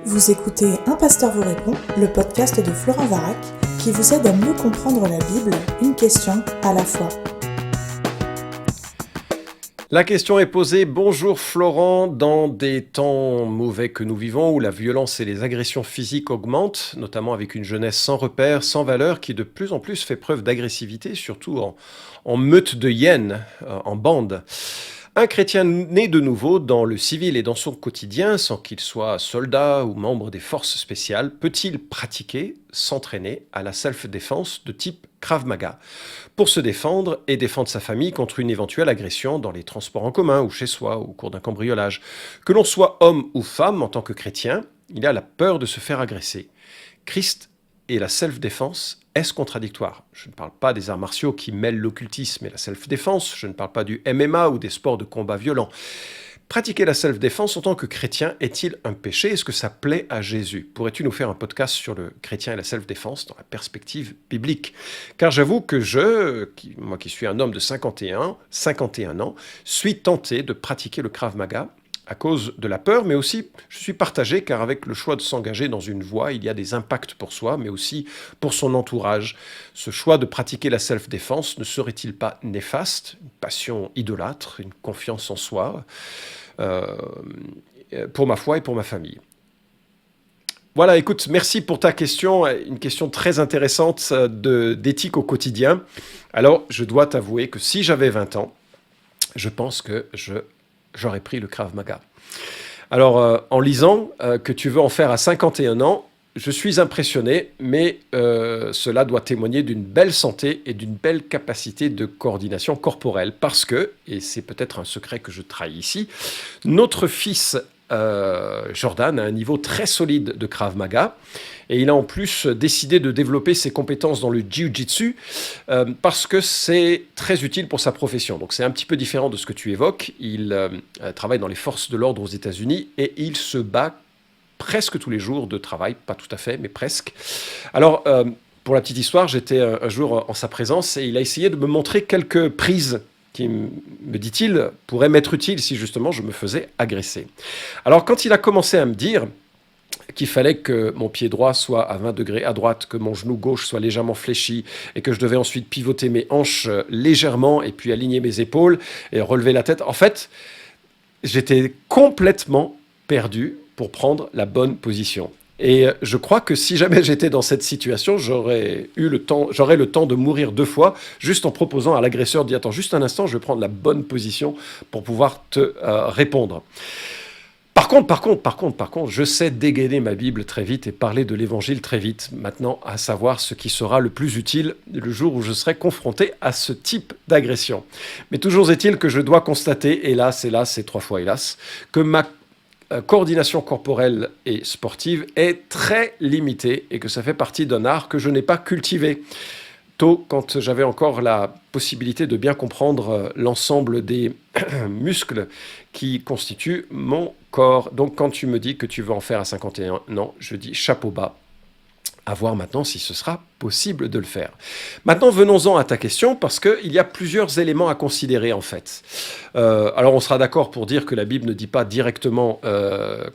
Vous écoutez Un pasteur vous répond, le podcast de Florent Varac, qui vous aide à mieux comprendre la Bible, une question à la fois. La question est posée, bonjour Florent, dans des temps mauvais que nous vivons où la violence et les agressions physiques augmentent, notamment avec une jeunesse sans repères, sans valeurs, qui de plus en plus fait preuve d'agressivité, surtout en meute de hyènes, en bande. Un chrétien né de nouveau dans le civil et dans son quotidien, sans qu'il soit soldat ou membre des forces spéciales, peut-il pratiquer, s'entraîner à la self-défense de type Krav Maga pour se défendre et défendre sa famille contre une éventuelle agression dans les transports en commun ou chez soi ou au cours d'un cambriolage? Que l'on soit homme ou femme en tant que chrétien, il y a la peur de se faire agresser. Christ et la self-défense, est-ce contradictoire? Je ne parle pas des arts martiaux qui mêlent l'occultisme et la self-défense, je ne parle pas du MMA ou des sports de combat violents. Pratiquer la self-défense en tant que chrétien est-il un péché? Est-ce que ça plaît à Jésus? Pourrais-tu nous faire un podcast sur le chrétien et la self-défense dans la perspective biblique? Car j'avoue que moi qui suis un homme de 51 ans, suis tenté de pratiquer le Krav Maga à cause de la peur, mais aussi je suis partagé car avec le choix de s'engager dans une voie, il y a des impacts pour soi, mais aussi pour son entourage. Ce choix de pratiquer la self-défense ne serait-il pas néfaste? Une passion idolâtre, une confiance en soi, pour ma foi et pour ma famille. Voilà, écoute, merci pour ta question, une question très intéressante d'éthique au quotidien. Alors, je dois t'avouer que si j'avais 20 ans, je pense que j'aurais pris le Krav Maga. Alors, en lisant que tu veux en faire à 51 ans, je suis impressionné, mais cela doit témoigner d'une belle santé et d'une belle capacité de coordination corporelle, parce que, et c'est peut-être un secret que je trahis ici, notre fils Jordan a un niveau très solide de Krav Maga, et il a en plus décidé de développer ses compétences dans le Jiu-Jitsu parce que c'est très utile pour sa profession. Donc c'est un petit peu différent de ce que tu évoques. Il travaille dans les forces de l'ordre aux États-Unis et il se bat presque tous les jours de travail, pas tout à fait, mais presque. Alors, pour la petite histoire, j'étais un jour en sa présence et il a essayé de me montrer quelques prises qui, me dit-il, pourraient m'être utiles si justement je me faisais agresser. Alors quand il a commencé à me dire qu'il fallait que mon pied droit soit à 20 degrés à droite, que mon genou gauche soit légèrement fléchi et que je devais ensuite pivoter mes hanches légèrement et puis aligner mes épaules et relever la tête. En fait, j'étais complètement perdu pour prendre la bonne position. Et je crois que si jamais j'étais dans cette situation, j'aurais le temps de mourir 2 fois, juste en proposant à l'agresseur de dire « Attends, juste un instant, je vais prendre la bonne position pour pouvoir te répondre ». Par contre, je sais dégainer ma Bible très vite et parler de l'Évangile très vite. Maintenant, à savoir ce qui sera le plus utile le jour où je serai confronté à ce type d'agression. Mais toujours est-il que je dois constater, hélas, et 3 fois hélas, que ma coordination corporelle et sportive est très limitée et que ça fait partie d'un art que je n'ai pas cultivé. Tôt, quand j'avais encore la possibilité de bien comprendre l'ensemble des muscles qui constituent mon corps. Donc quand tu me dis que tu veux en faire à 51 ans, je dis chapeau bas. À voir maintenant si ce sera possible de le faire. Maintenant, venons-en à ta question, parce qu'il y a plusieurs éléments à considérer en fait. Alors on sera d'accord pour dire que la Bible ne dit pas directement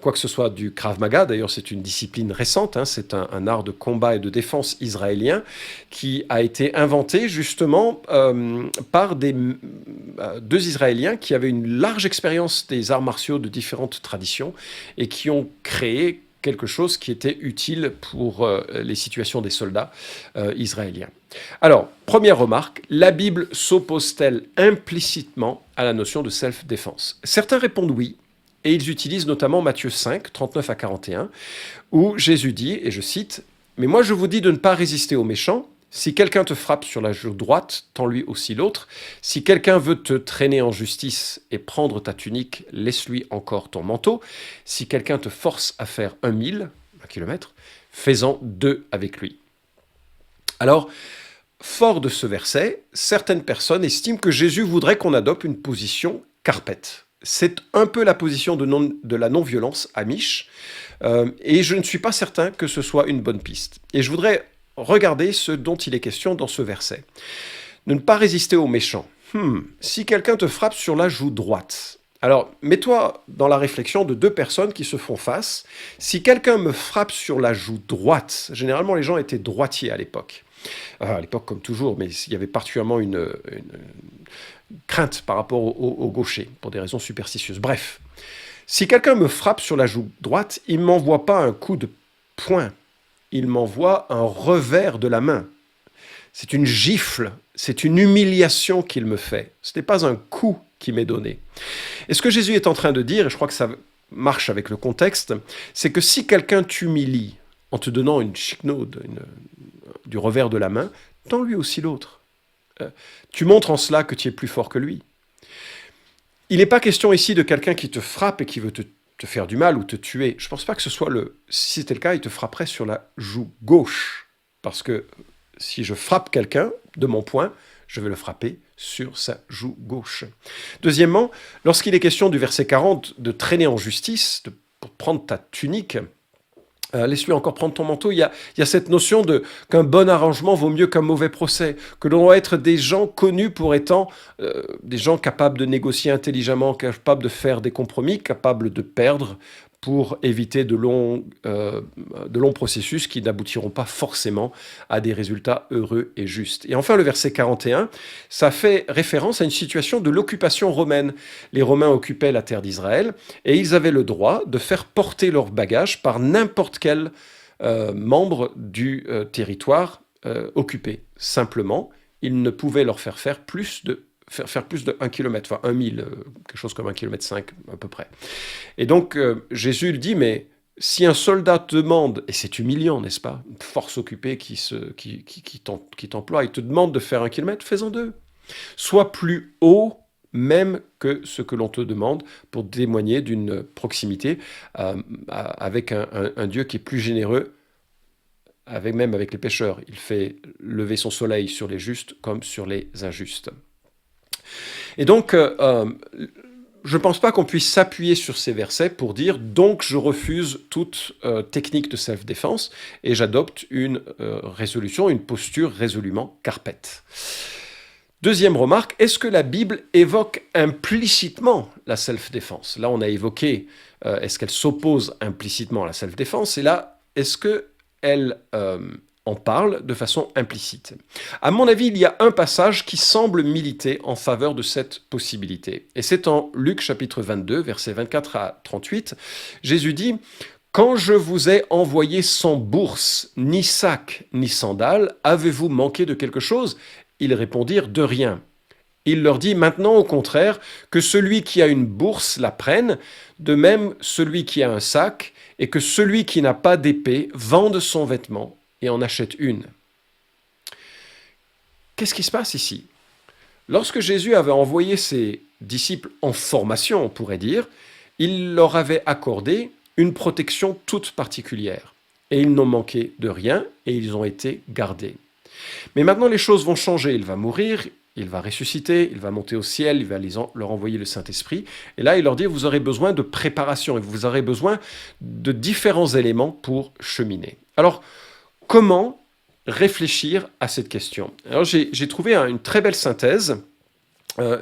quoi que ce soit du Krav Maga. D'ailleurs, c'est une discipline récente, hein. C'est un art de combat et de défense israélien qui a été inventé justement par deux Israéliens qui avaient une large expérience des arts martiaux de différentes traditions et qui ont créé quelque chose qui était utile pour les situations des soldats israéliens. Alors, première remarque, la Bible s'oppose-t-elle implicitement à la notion de self-défense? Certains répondent oui, et ils utilisent notamment Matthieu 5, 39 à 41, où Jésus dit, et je cite, « Mais moi je vous dis de ne pas résister aux méchants. Si quelqu'un te frappe sur la joue droite, tends-lui aussi l'autre. Si quelqu'un veut te traîner en justice et prendre ta tunique, laisse-lui encore ton manteau. Si quelqu'un te force à faire 1 kilomètre, fais-en 2 avec lui. » Alors, fort de ce verset, certaines personnes estiment que Jésus voudrait qu'on adopte une position carpette. C'est un peu la position de la non-violence amish, et je ne suis pas certain que ce soit une bonne piste. Et je voudrais regarder ce dont il est question dans ce verset. Ne pas résister aux méchants. Si quelqu'un te frappe sur la joue droite, Alors, mets-toi dans la réflexion de deux personnes qui se font face. Si quelqu'un me frappe sur la joue droite, généralement les gens étaient droitiers à l'époque. À l'époque comme toujours, mais il y avait particulièrement une crainte par rapport aux gauchers, pour des raisons superstitieuses. Bref, si quelqu'un me frappe sur la joue droite, il ne m'envoie pas un coup de poing, il m'envoie un revers de la main. C'est une gifle, c'est une humiliation qu'il me fait. Ce n'est pas un coup qui m'est donné. Et ce que Jésus est en train de dire, et je crois que ça marche avec le contexte, c'est que si quelqu'un t'humilie en te donnant une chiquenaude, du revers de la main, tends lui aussi l'autre. Tu montres en cela que tu es plus fort que lui. Il n'est pas question ici de quelqu'un qui te frappe et qui veut te faire du mal ou te tuer. Je ne pense pas que ce soit si c'était le cas, il te frapperait sur la joue gauche. Parce que si je frappe quelqu'un de mon poing, je vais le frapper sur sa joue gauche. Deuxièmement, lorsqu'il est question du verset 40 de traîner en justice, pour prendre ta tunique, laisse-lui encore prendre ton manteau. Il y a cette notion qu'un bon arrangement vaut mieux qu'un mauvais procès, que l'on doit être des gens connus pour étant des gens capables de négocier intelligemment, capables de faire des compromis, capables de perdre pour éviter de longs processus qui n'aboutiront pas forcément à des résultats heureux et justes. Et enfin, le verset 41, ça fait référence à une situation de l'occupation romaine. Les Romains occupaient la terre d'Israël et ils avaient le droit de faire porter leurs bagages par n'importe quel membre du territoire occupé. Simplement, ils ne pouvaient leur faire plus de 1 kilomètre, enfin 1 mille, quelque chose comme 1,5 km à peu près. Et donc Jésus le dit, mais si un soldat te demande, et c'est humiliant, n'est-ce pas, une force occupée qui t'emploie, il te demande de faire 1 kilomètre, fais-en 2. Sois plus haut même que ce que l'on te demande pour témoigner d'une proximité avec un Dieu qui est plus généreux, même avec les pécheurs. Il fait lever son soleil sur les justes comme sur les injustes. Et donc, je ne pense pas qu'on puisse s'appuyer sur ces versets pour dire « donc je refuse toute technique de self-défense et j'adopte une résolution, une posture résolument carpette ». Deuxième remarque, est-ce que la Bible évoque implicitement la self-défense ? Là, on a évoqué, est-ce qu'elle s'oppose implicitement à la self-défense ? Et là, est-ce qu'elle en parle de façon implicite. À mon avis, il y a un passage qui semble militer en faveur de cette possibilité. Et c'est en Luc chapitre 22, versets 24 à 38. Jésus dit « Quand je vous ai envoyé sans bourse, ni sac, ni sandales, avez-vous manqué de quelque chose ?» Ils répondirent « De rien ». Il leur dit maintenant au contraire que celui qui a une bourse la prenne, de même celui qui a un sac, et que celui qui n'a pas d'épée vende son vêtement et en achète une. Qu'est-ce qui se passe ici ? Lorsque Jésus avait envoyé ses disciples en formation, on pourrait dire, il leur avait accordé une protection toute particulière. Et ils n'ont manqué de rien et ils ont été gardés. Mais maintenant, les choses vont changer. Il va mourir, il va ressusciter, il va monter au ciel, il va leur envoyer le Saint-Esprit. Et là, il leur dit, vous aurez besoin de préparation et vous aurez besoin de différents éléments pour cheminer. Alors, comment réfléchir à cette question ? Alors, j'ai trouvé une très belle synthèse.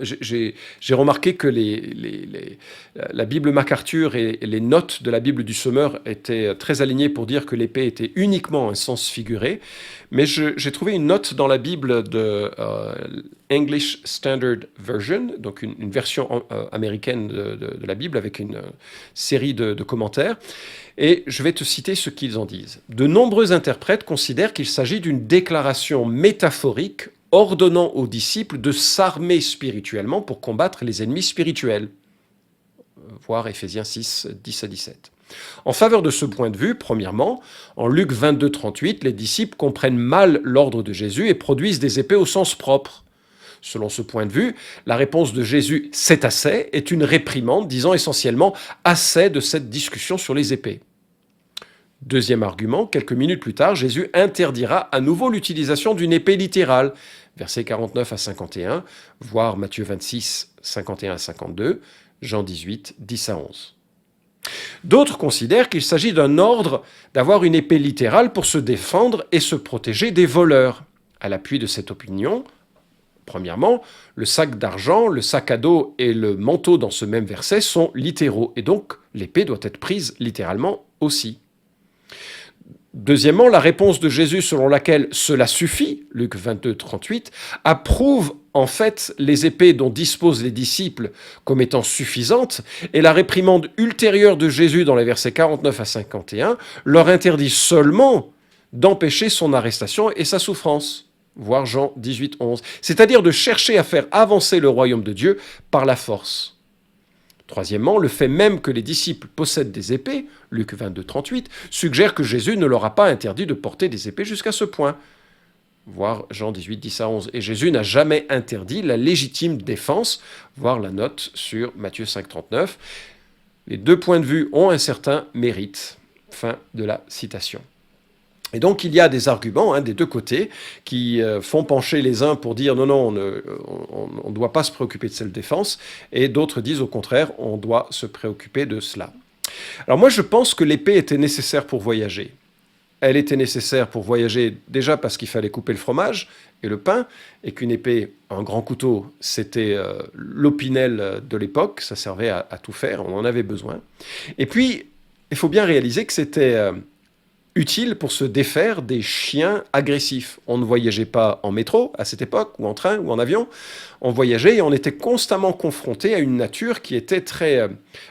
J'ai remarqué que la Bible MacArthur et les notes de la Bible du Semeur étaient très alignées pour dire que l'épée était uniquement un sens figuré. Mais j'ai trouvé une note dans la Bible de English Standard Version, donc une version américaine de la Bible avec une série de commentaires. Et je vais te citer ce qu'ils en disent. De nombreux interprètes considèrent qu'il s'agit d'une déclaration métaphorique ordonnant aux disciples de s'armer spirituellement pour combattre les ennemis spirituels. Voir Éphésiens 6, 10 à 17. En faveur de ce point de vue, premièrement, en Luc 22, 38, les disciples comprennent mal l'ordre de Jésus et produisent des épées au sens propre. Selon ce point de vue, la réponse de Jésus « c'est assez » est une réprimande disant essentiellement « assez de cette discussion sur les épées ». Deuxième argument, quelques minutes plus tard, Jésus interdira à nouveau l'utilisation d'une épée littérale, versets 49 à 51, voire Matthieu 26, 51 à 52, Jean 18, 10 à 11. D'autres considèrent qu'il s'agit d'un ordre d'avoir une épée littérale pour se défendre et se protéger des voleurs. À l'appui de cette opinion, Premièrement, le sac d'argent, le sac à dos et le manteau dans ce même verset sont littéraux, et donc l'épée doit être prise littéralement aussi. Deuxièmement, la réponse de Jésus selon laquelle cela suffit, Luc 22, 38, approuve en fait les épées dont disposent les disciples comme étant suffisantes, et la réprimande ultérieure de Jésus dans les versets 49 à 51 leur interdit seulement d'empêcher son arrestation et sa souffrance, voir Jean 18, 11, c'est-à-dire de chercher à faire avancer le royaume de Dieu par la force. Troisièmement, le fait même que les disciples possèdent des épées, Luc 22, 38, suggère que Jésus ne leur a pas interdit de porter des épées jusqu'à ce point, voir Jean 18, 10 à 11. Et Jésus n'a jamais interdit la légitime défense, voir la note sur Matthieu 5, 39. Les deux points de vue ont un certain mérite. Fin de la citation. Et donc il y a des arguments des deux côtés qui font pencher les uns pour dire non, on ne doit pas se préoccuper de cette défense, et d'autres disent au contraire, on doit se préoccuper de cela. Alors moi je pense que l'épée était nécessaire pour voyager. Elle était nécessaire pour voyager déjà parce qu'il fallait couper le fromage et le pain, et qu'une épée, un grand couteau, c'était l'opinel de l'époque, ça servait à tout faire, on en avait besoin. Et puis il faut bien réaliser que c'était utile pour se défaire des chiens agressifs. On ne voyageait pas en métro à cette époque, ou en train, ou en avion. On voyageait et on était constamment confronté à une nature qui était très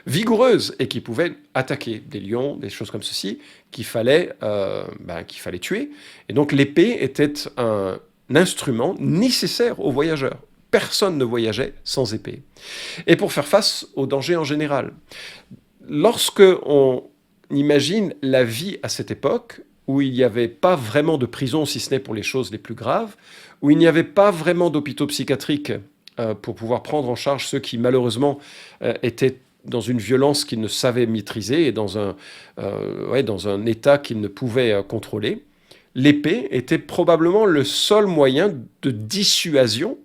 vigoureuse et qui pouvait attaquer des lions, des choses comme ceci, qu'il fallait tuer. Et donc l'épée était un instrument nécessaire aux voyageurs. Personne ne voyageait sans épée. Et pour faire face aux dangers en général. Lorsque on imagine la vie à cette époque, où il n'y avait pas vraiment de prison, si ce n'est pour les choses les plus graves, où il n'y avait pas vraiment d'hôpitaux psychiatriques pour pouvoir prendre en charge ceux qui, malheureusement, étaient dans une violence qu'ils ne savaient maîtriser et dans un état qu'ils ne pouvaient contrôler. L'épée était probablement le seul moyen de dissuasion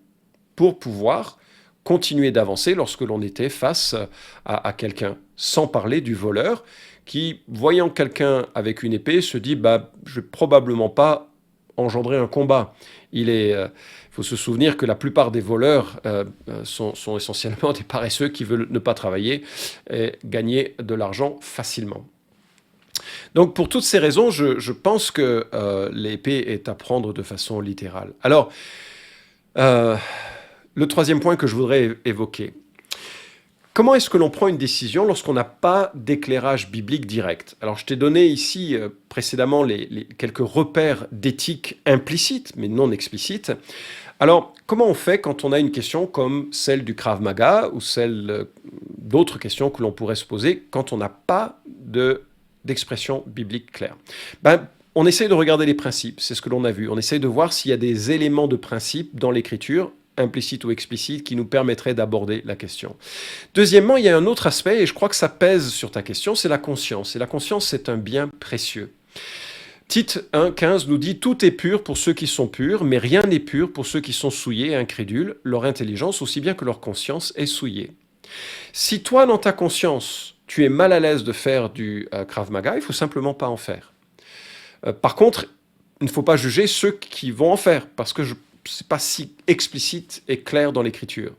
pour pouvoir continuer d'avancer lorsque l'on était face à quelqu'un, sans parler du voleur, qui, voyant quelqu'un avec une épée, se dit « je vais probablement pas engendrer un combat ». Il faut se souvenir que la plupart des voleurs sont essentiellement des paresseux qui veulent ne pas travailler et gagner de l'argent facilement. Donc pour toutes ces raisons, je pense que l'épée est à prendre de façon littérale. Alors, le troisième point que je voudrais évoquer. Comment est-ce que l'on prend une décision lorsqu'on n'a pas d'éclairage biblique direct? Alors, je t'ai donné ici précédemment les quelques repères d'éthique implicites, mais non explicites. Alors, comment on fait quand on a une question comme celle du Krav Maga ou celle d'autres questions que l'on pourrait se poser quand on n'a pas d'expression biblique claire? On essaye de regarder les principes, c'est ce que l'on a vu. On essaye de voir s'il y a des éléments de principe dans l'écriture, implicite ou explicite, qui nous permettrait d'aborder la question. Deuxièmement, il y a un autre aspect, et je crois que ça pèse sur ta question, c'est la conscience. Et la conscience, c'est un bien précieux. Tite 1,15 nous dit « Tout est pur pour ceux qui sont purs, mais rien n'est pur pour ceux qui sont souillés et incrédules. Leur intelligence, aussi bien que leur conscience, est souillée. » Si toi, dans ta conscience, tu es mal à l'aise de faire du Krav Maga, il ne faut simplement pas en faire. Par contre, il ne faut pas juger ceux qui vont en faire, parce que c'est pas si explicite et clair dans l'écriture.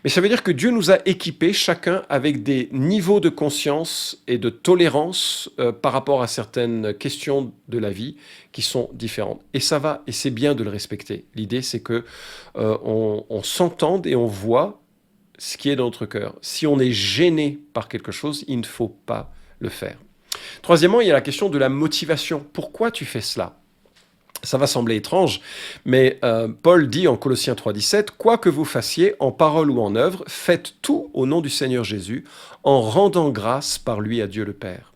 Mais ça veut dire que Dieu nous a équipés chacun avec des niveaux de conscience et de tolérance par rapport à certaines questions de la vie qui sont différentes. Et ça va, et c'est bien de le respecter. L'idée, c'est que on s'entende et on voit ce qui est dans notre cœur. Si on est gêné par quelque chose, il ne faut pas le faire. Troisièmement, il y a la question de la motivation. Pourquoi tu fais cela ? Ça va sembler étrange, mais Paul dit en Colossiens 3,17 « Quoi que vous fassiez, en parole ou en œuvre, faites tout au nom du Seigneur Jésus, en rendant grâce par lui à Dieu le Père. »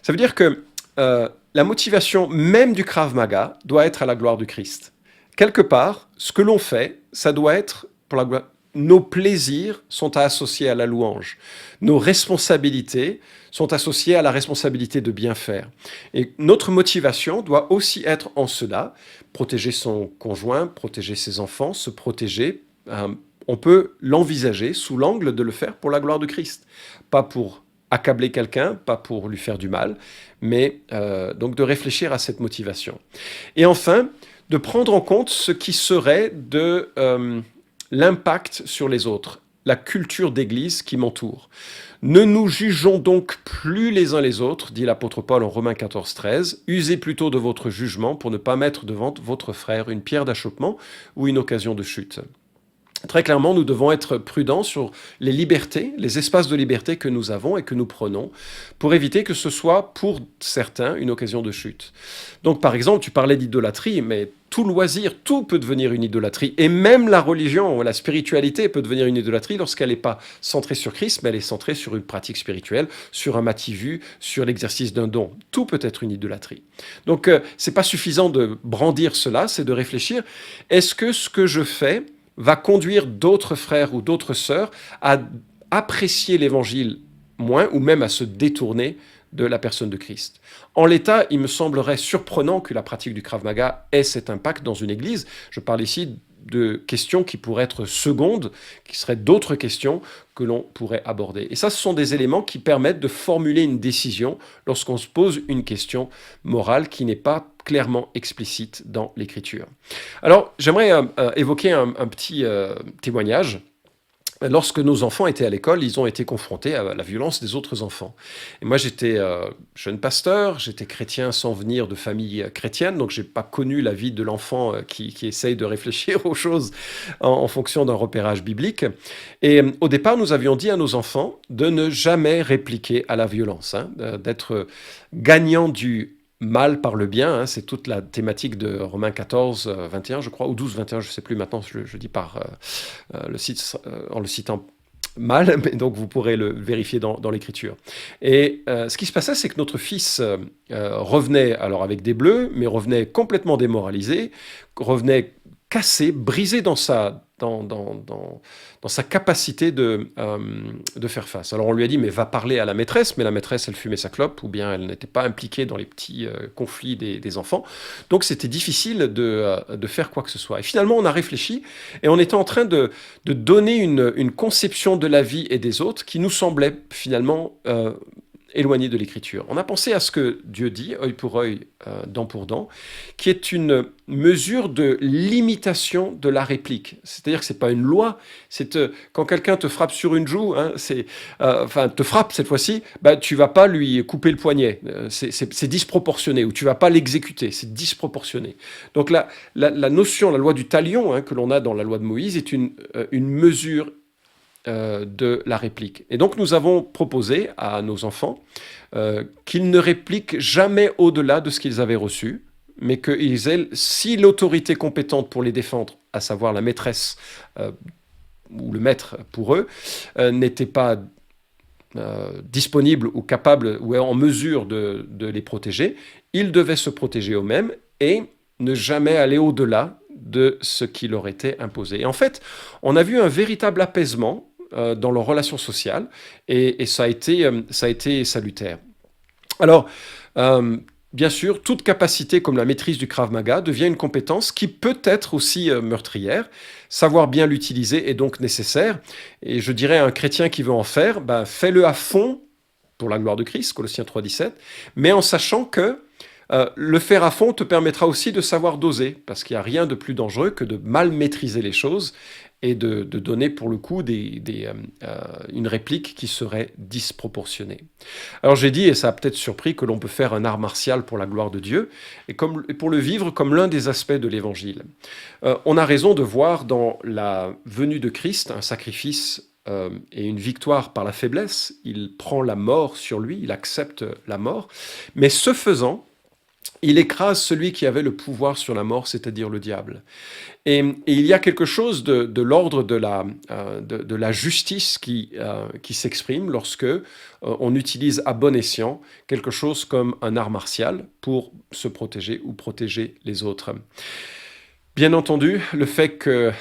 Ça veut dire que la motivation même du Krav Maga doit être à la gloire du Christ. Quelque part, ce que l'on fait, ça doit être pour la gloire. Nos plaisirs sont associés à la louange. Nos responsabilités sont associées à la responsabilité de bien faire. Et notre motivation doit aussi être en cela, protéger son conjoint, protéger ses enfants, se protéger. On peut l'envisager sous l'angle de le faire pour la gloire de Christ. Pas pour accabler quelqu'un, pas pour lui faire du mal, mais donc de réfléchir à cette motivation. Et enfin, de prendre en compte ce qui serait de l'impact sur les autres, la culture d'église qui m'entoure. Ne nous jugeons donc plus les uns les autres, dit l'apôtre Paul en Romains 14, 13. Usez plutôt de votre jugement pour ne pas mettre devant votre frère une pierre d'achoppement ou une occasion de chute. Très clairement, nous devons être prudents sur les libertés, les espaces de liberté que nous avons et que nous prenons, pour éviter que ce soit, pour certains, une occasion de chute. Donc, par exemple, tu parlais d'idolâtrie, mais tout loisir, tout peut devenir une idolâtrie. Et même la religion, la spiritualité peut devenir une idolâtrie lorsqu'elle n'est pas centrée sur Christ, mais elle est centrée sur une pratique spirituelle, sur un mativu, sur l'exercice d'un don. Tout peut être une idolâtrie. Donc, c'est pas suffisant de brandir cela, c'est de réfléchir. Est-ce que ce que je fais va conduire d'autres frères ou d'autres sœurs à apprécier l'évangile moins ou même à se détourner de la personne de Christ. En l'état, il me semblerait surprenant que la pratique du Krav Maga ait cet impact dans une église. Je parle ici de questions qui pourraient être secondes, qui seraient d'autres questions que l'on pourrait aborder. Et ça, ce sont des éléments qui permettent de formuler une décision lorsqu'on se pose une question morale qui n'est pas clairement explicite dans l'Écriture. Alors, j'aimerais évoquer un petit témoignage. Lorsque nos enfants étaient à l'école, ils ont été confrontés à la violence des autres enfants. Et moi, j'étais jeune pasteur, j'étais chrétien sans venir de famille chrétienne, donc j'ai pas connu la vie de l'enfant qui essaye de réfléchir aux choses en fonction d'un repérage biblique. Et au départ, nous avions dit à nos enfants de ne jamais répliquer à la violence, d'être gagnant du mal par le bien, c'est toute la thématique de Romains 14, 21, je crois, ou 12, 21, je ne sais plus maintenant, je dis par en le citant mal, mais donc vous pourrez le vérifier dans l'Écriture. Et ce qui se passait, c'est que notre fils revenait alors avec des bleus, mais revenait complètement démoralisé, revenait cassé, brisé dans sa capacité de faire face. Alors on lui a dit, mais va parler à la maîtresse, mais la maîtresse, elle fumait sa clope, ou bien elle n'était pas impliquée dans les petits conflits des enfants. Donc c'était difficile de faire quoi que ce soit. Et finalement, on a réfléchi, et on était en train de donner une conception de la vie et des autres qui nous semblait finalement éloigné de l'Écriture. On a pensé à ce que Dieu dit, œil pour œil, dent pour dent, qui est une mesure de limitation de la réplique. C'est-à-dire que c'est pas une loi, c'est quand quelqu'un te frappe sur une joue, te frappe cette fois-ci, tu vas pas lui couper le poignet, c'est disproportionné, ou tu vas pas l'exécuter, c'est disproportionné. Donc la notion, la loi du talion que l'on a dans la loi de Moïse est une mesure de la réplique. Et donc nous avons proposé à nos enfants qu'ils ne répliquent jamais au-delà de ce qu'ils avaient reçu, mais qu'ils aient, si l'autorité compétente pour les défendre, à savoir la maîtresse ou le maître pour eux, n'était pas disponible ou capable ou en mesure de les protéger, ils devaient se protéger eux-mêmes et ne jamais aller au-delà de ce qui leur était imposé. Et en fait, on a vu un véritable apaisement dans leurs relations sociales, et ça a été salutaire. Alors, bien sûr, toute capacité comme la maîtrise du Krav Maga devient une compétence qui peut être aussi meurtrière. Savoir bien l'utiliser est donc nécessaire, et je dirais à un chrétien qui veut en faire, fais-le à fond pour la gloire de Christ, Colossiens 3,17, mais en sachant que le faire à fond te permettra aussi de savoir doser, parce qu'il n'y a rien de plus dangereux que de mal maîtriser les choses et de donner pour le coup une réplique qui serait disproportionnée. Alors j'ai dit, et ça a peut-être surpris, que l'on peut faire un art martial pour la gloire de Dieu, et pour le vivre comme l'un des aspects de l'Évangile. On a raison de voir dans la venue de Christ un sacrifice et une victoire par la faiblesse. Il prend la mort sur lui, il accepte la mort, mais ce faisant, il écrase celui qui avait le pouvoir sur la mort, c'est-à-dire le diable. Et il y a quelque chose de l'ordre de la justice qui s'exprime lorsque on utilise à bon escient quelque chose comme un art martial pour se protéger ou protéger les autres. Bien entendu, le fait que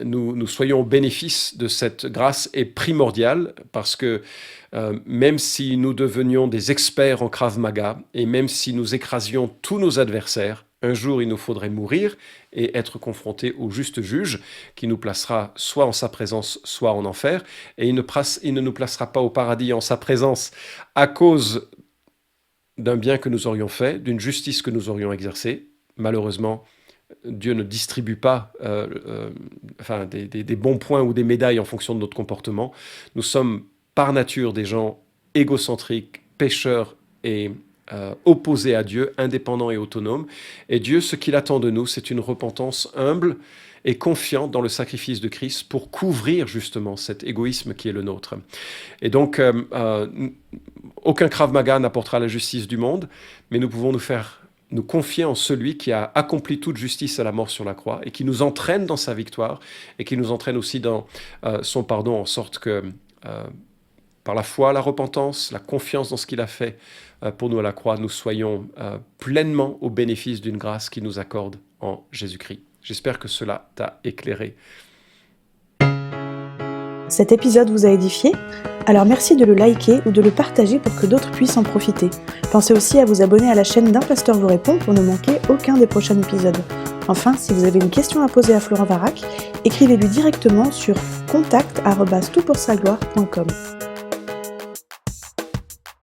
nous soyons au bénéfice de cette grâce est primordial, parce que même si nous devenions des experts en Krav Maga, et même si nous écrasions tous nos adversaires, un jour il nous faudrait mourir et être confrontés au juste juge, qui nous placera soit en sa présence, soit en enfer, et il ne nous placera pas au paradis en sa présence à cause d'un bien que nous aurions fait, d'une justice que nous aurions exercée, malheureusement, Dieu ne distribue pas des bons points ou des médailles en fonction de notre comportement. Nous sommes par nature des gens égocentriques, pécheurs et opposés à Dieu, indépendants et autonomes. Et Dieu, ce qu'il attend de nous, c'est une repentance humble et confiante dans le sacrifice de Christ pour couvrir justement cet égoïsme qui est le nôtre. Et donc, aucun Krav Maga n'apportera la justice du monde, mais nous pouvons nous confier en celui qui a accompli toute justice à la mort sur la croix et qui nous entraîne dans sa victoire et qui nous entraîne aussi dans son pardon, en sorte que par la foi, la repentance, la confiance dans ce qu'il a fait pour nous à la croix, nous soyons pleinement au bénéfice d'une grâce qu'il nous accorde en Jésus-Christ. J'espère que cela t'a éclairé. Cet épisode vous a édifié ? Alors merci de le liker ou de le partager pour que d'autres puissent en profiter. Pensez aussi à vous abonner à la chaîne d'Un Pasteur vous répond pour ne manquer aucun des prochains épisodes. Enfin, si vous avez une question à poser à Florent Varac, écrivez-lui directement sur contact@toutpoursagloire.com.